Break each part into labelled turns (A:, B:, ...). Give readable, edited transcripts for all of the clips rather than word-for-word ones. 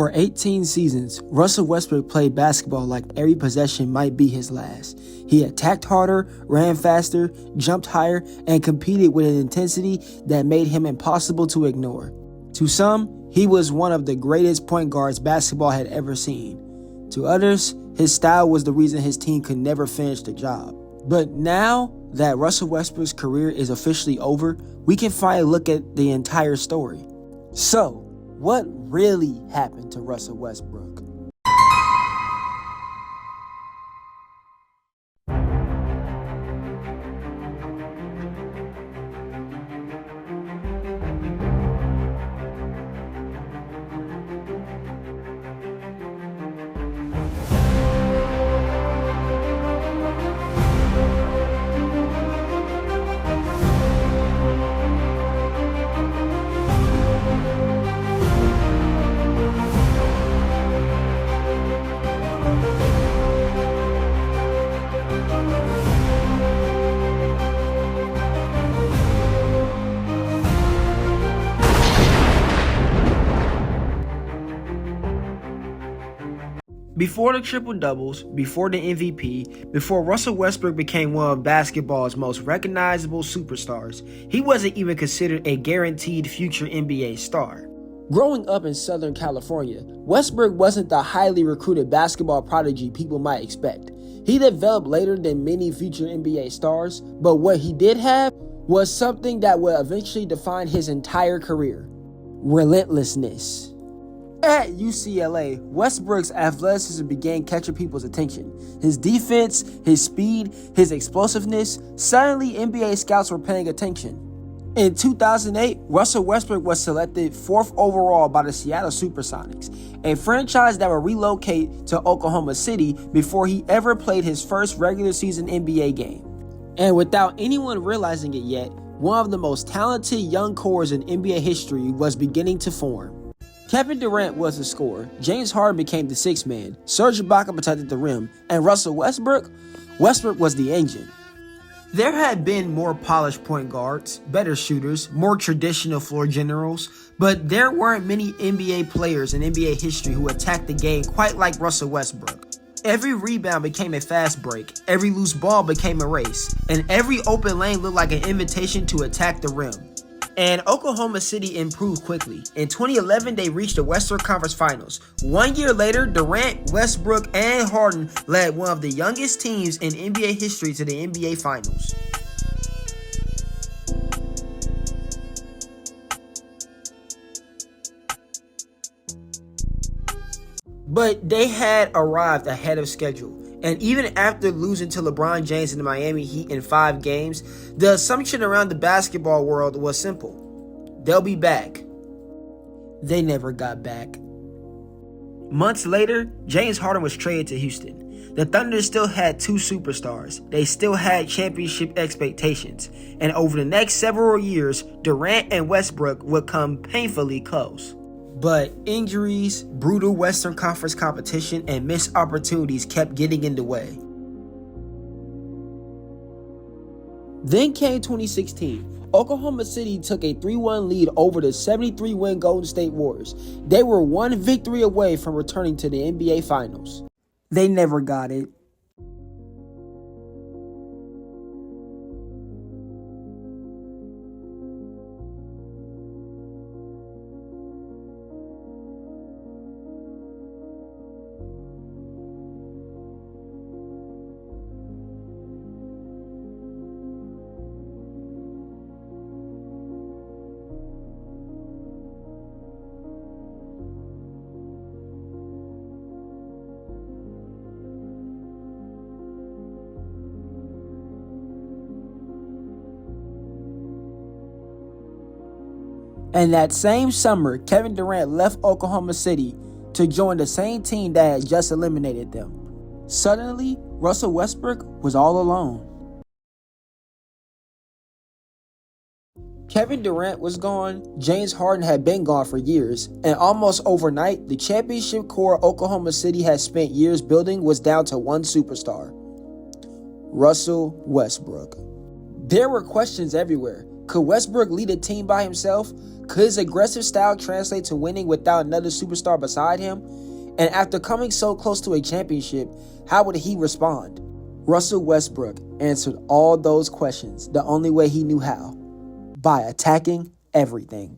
A: For 18 seasons, Russell Westbrook played basketball like every possession might be his last. He attacked harder, ran faster, jumped higher, and competed with an intensity that made him impossible to ignore. To some, he was one of the greatest point guards basketball had ever seen. To others, his style was the reason his team could never finish the job. But now that Russell Westbrook's career is officially over, we can finally look at the entire story. So, what really happened to Russell Westbrook? Before the triple-doubles, before the MVP, before Russell Westbrook became one of basketball's most recognizable superstars, he wasn't even considered a guaranteed future NBA star. Growing up in Southern California, Westbrook wasn't the highly recruited basketball prodigy people might expect. He developed later than many future NBA stars, but what he did have was something that would eventually define his entire career: relentlessness. At UCLA, Westbrook's athleticism began catching people's attention. His defense, his speed, his explosiveness, suddenly NBA scouts were paying attention. In 2008, Russell Westbrook was selected 4th overall by the Seattle Supersonics, a franchise that would relocate to Oklahoma City before he ever played his first regular season NBA game. And without anyone realizing it yet, one of the most talented young cores in NBA history was beginning to form. Kevin Durant was the scorer, James Harden became the sixth man, Serge Ibaka protected the rim, and Russell Westbrook was the engine. There had been more polished point guards, better shooters, more traditional floor generals, but there weren't many NBA players in NBA history who attacked the game quite like Russell Westbrook. Every rebound became a fast break, every loose ball became a race, and every open lane looked like an invitation to attack the rim. And Oklahoma City improved quickly. In 2011, they reached the Western Conference Finals. 1 year later, Durant, Westbrook, and Harden led one of the youngest teams in NBA history to the NBA Finals. But they had arrived ahead of schedule. And even after losing to LeBron James and the Miami Heat in 5 games, the assumption around the basketball world was simple: they'll be back. They never got back. Months later, James Harden was traded to Houston. The Thunder still had 2 superstars. They still had championship expectations. And over the next several years, Durant and Westbrook would come painfully close. But injuries, brutal Western Conference competition, and missed opportunities kept getting in the way. Then came 2016. Oklahoma City took a 3-1 lead over the 73-win Golden State Warriors. They were 1 victory away from returning to the NBA Finals. They never got it. And that same summer, Kevin Durant left Oklahoma City to join the same team that had just eliminated them. Suddenly, Russell Westbrook was all alone. Kevin Durant was gone, James Harden had been gone for years, and almost overnight, the championship core Oklahoma City had spent years building was down to one superstar, Russell Westbrook. There were questions everywhere. Could Westbrook lead a team by himself? Could his aggressive style translate to winning without another superstar beside him? And after coming so close to a championship, how would he respond? Russell Westbrook answered all those questions the only way he knew how. By attacking everything.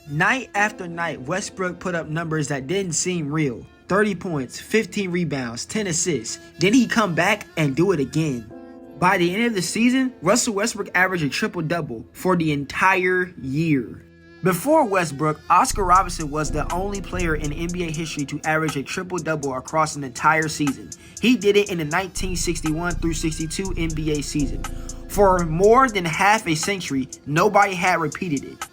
A: Night after night, Westbrook put up numbers that didn't seem real. 30 points, 15 rebounds, 10 assists. Then he'd come back and do it again. By the end of the season, Russell Westbrook averaged a triple-double for the entire year. Before Westbrook, Oscar Robertson was the only player in NBA history to average a triple-double across an entire season. He did it in the 1961-62 NBA season. For more than half a century, nobody had repeated it.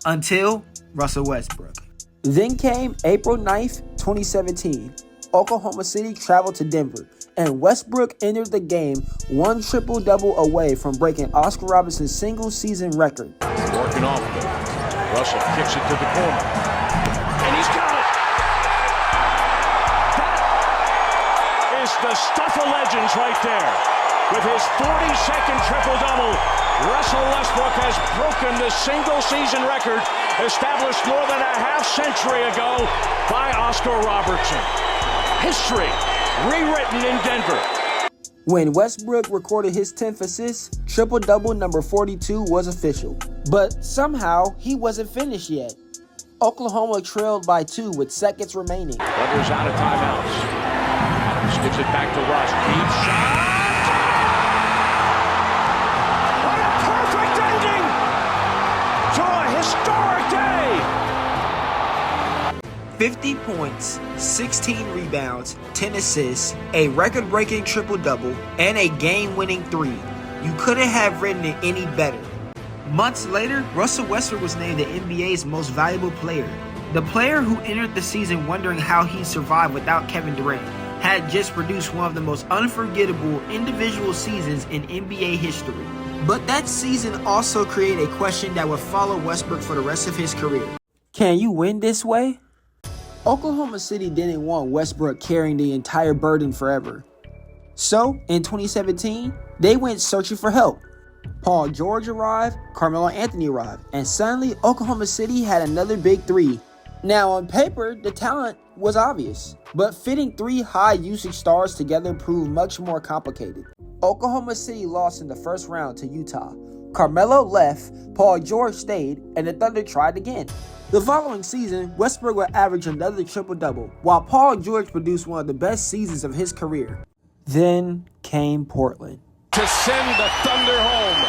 A: Until Russell Westbrook. Then came April 9th, 2017. Oklahoma City traveled to Denver, and Westbrook entered the game one triple-double away from breaking Oscar Robertson's single-season record.
B: Working off of it. Russell kicks it to the corner. And he's got it! That is the stuff of legends right there. With his 42nd triple-double, Russell Westbrook has broken the single-season record established more than a half-century ago by Oscar Robertson. History rewritten in Denver.
A: When Westbrook recorded his 10th assist, triple-double number 42 was official. But somehow, he wasn't finished yet. Oklahoma trailed by 2 with seconds remaining.
B: Thunder's out of timeouts. Adams gives it back to Russ. Deep shot!
A: 50 points, 16 rebounds, 10 assists, a record-breaking triple-double, and a game-winning 3. You couldn't have written it any better. Months later, Russell Westbrook was named the NBA's most valuable player. The player who entered the season wondering how he'd survive without Kevin Durant had just produced one of the most unforgettable individual seasons in NBA history. But that season also created a question that would follow Westbrook for the rest of his career. Can you win this way? Oklahoma City didn't want Westbrook carrying the entire burden forever. So, in 2017, they went searching for help. Paul George arrived, Carmelo Anthony arrived, and suddenly Oklahoma City had another big 3. Now, on paper, the talent was obvious, but fitting 3 high-usage stars together proved much more complicated. Oklahoma City lost in the first round to Utah. Carmelo left, Paul George stayed, and the Thunder tried again. The following season, Westbrook would average another triple-double, while Paul George produced one of the best seasons of his career. Then came Portland.
B: To send the Thunder home.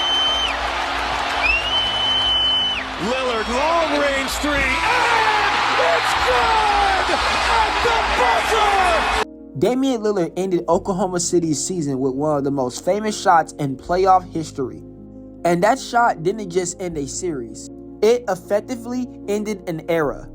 B: Lillard, long-range 3, and it's good! At the buzzer!
A: Damian Lillard ended Oklahoma City's season with one of the most famous shots in playoff history. And that shot didn't just end a series. It effectively ended an era.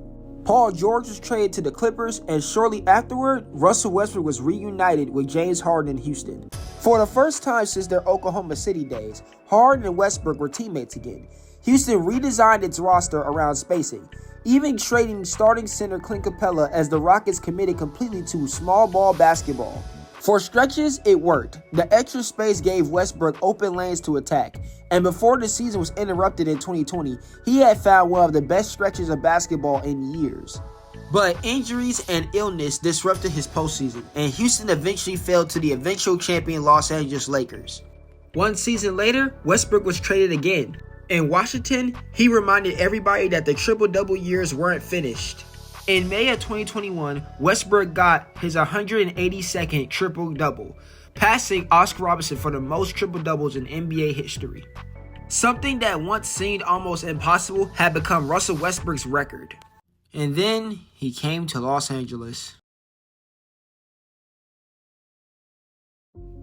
A: Paul George was traded to the Clippers, and shortly afterward, Russell Westbrook was reunited with James Harden in Houston. For the first time since their Oklahoma City days, Harden and Westbrook were teammates again. Houston redesigned its roster around spacing. even trading starting center Clint Capella as the Rockets committed completely to small ball basketball. For stretches, it worked. The extra space gave Westbrook open lanes to attack, and before the season was interrupted in 2020, he had found one of the best stretches of basketball in years. But injuries and illness disrupted his postseason, and Houston eventually fell to the eventual champion Los Angeles Lakers. One season later, Westbrook was traded again. In Washington, he reminded everybody that the triple-double years weren't finished. In May of 2021, Westbrook got his 182nd triple-double, passing Oscar Robertson for the most triple-doubles in NBA history. Something that once seemed almost impossible had become Russell Westbrook's record. And then he came to Los Angeles.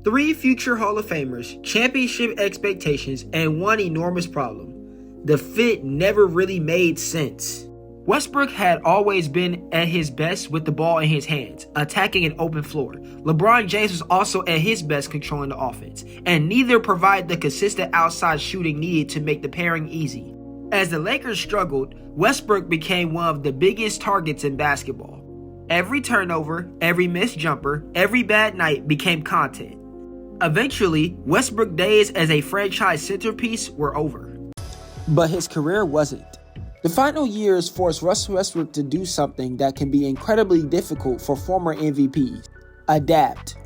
A: 3 future Hall of Famers, championship expectations, and one enormous problem. The fit never really made sense. Westbrook had always been at his best with the ball in his hands, attacking an open floor. LeBron James was also at his best controlling the offense, and neither provided the consistent outside shooting needed to make the pairing easy. As the Lakers struggled, Westbrook became one of the biggest targets in basketball. Every turnover, every missed jumper, every bad night became content. Eventually, Westbrook's days as a franchise centerpiece were over. But his career wasn't. The final years forced Russell Westbrook to do something that can be incredibly difficult for former MVPs. Adapt.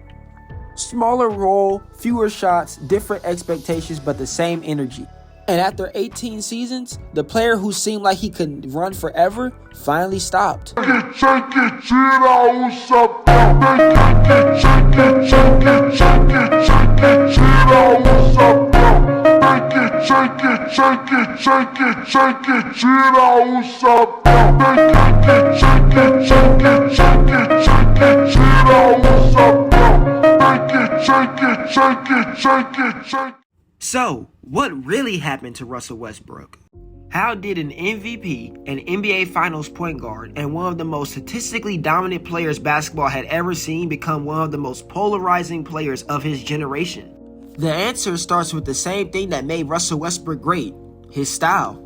A: Smaller role, fewer shots, different expectations, but the same energy. And after 18 seasons, the player who seemed like he could run forever finally stopped. So, what really happened to Russell Westbrook? How did an MVP, an NBA Finals point guard, and one of the most statistically dominant players basketball had ever seen become one of the most polarizing players of his generation? The answer starts with the same thing that made Russell Westbrook great: his style.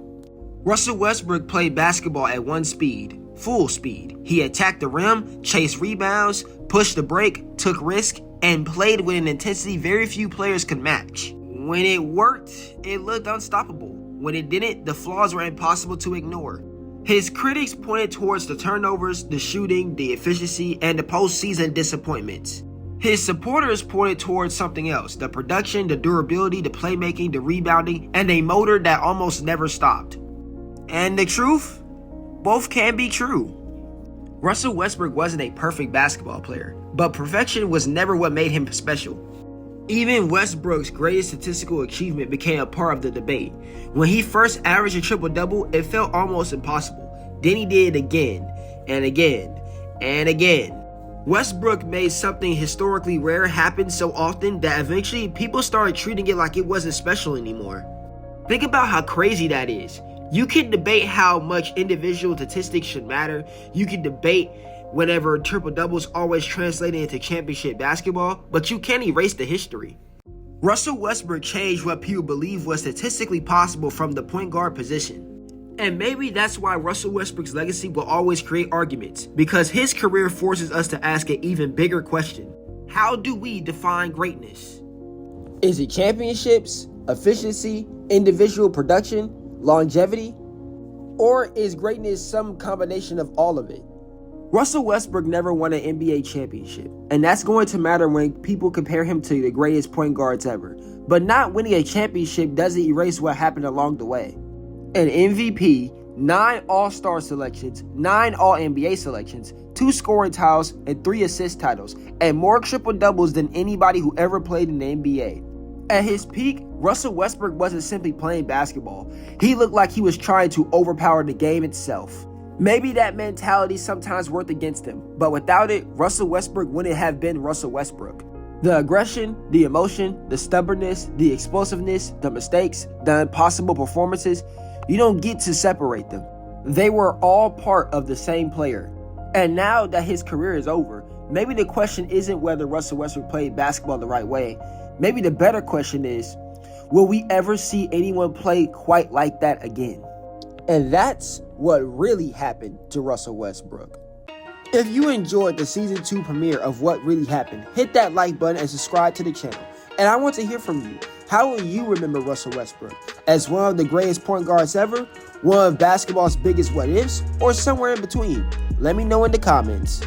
A: Russell Westbrook played basketball at one speed, full speed. He attacked the rim, chased rebounds, pushed the break, took risks, and played with an intensity very few players could match. When it worked, it looked unstoppable. When it didn't, the flaws were impossible to ignore. His critics pointed towards the turnovers, the shooting, the efficiency, and the postseason disappointments. His supporters pointed towards something else: the production, the durability, the playmaking, the rebounding, and a motor that almost never stopped. And the truth? Both can be true. Russell Westbrook wasn't a perfect basketball player, but perfection was never what made him special. Even Westbrook's greatest statistical achievement became a part of the debate. When he first averaged a triple-double, it felt almost impossible. Then he did it again, and again, and again. Westbrook made something historically rare happen so often that eventually people started treating it like it wasn't special anymore. Think about how crazy that is. You can debate how much individual statistics should matter. You can debate whenever triple-doubles always translated into championship basketball, but you can't erase the history. Russell Westbrook changed what people believed was statistically possible from the point guard position. And maybe that's why Russell Westbrook's legacy will always create arguments, because his career forces us to ask an even bigger question. How do we define greatness? Is it championships, efficiency, individual production, longevity? Or is greatness some combination of all of it? Russell Westbrook never won an NBA championship, and that's going to matter when people compare him to the greatest point guards ever. But not winning a championship doesn't erase what happened along the way. An MVP, 9 All-Star selections, 9 All-NBA selections, 2 scoring titles, and 3 assist titles, and more triple-doubles than anybody who ever played in the NBA. At his peak, Russell Westbrook wasn't simply playing basketball. He looked like he was trying to overpower the game itself. Maybe that mentality sometimes worked against him, but without it, Russell Westbrook wouldn't have been Russell Westbrook. The aggression, the emotion, the stubbornness, the explosiveness, the mistakes, the impossible performances, you don't get to separate them. They were all part of the same player. And now that his career is over, maybe the question isn't whether Russell Westbrook played basketball the right way. Maybe the better question is, will we ever see anyone play quite like that again? And that's what really happened to Russell Westbrook. If you enjoyed the Season 2 premiere of What Really Happened, hit that like button and subscribe to the channel. And I want to hear from you. How will you remember Russell Westbrook? As one of the greatest point guards ever? One of basketball's biggest what-ifs? Or somewhere in between? Let me know in the comments.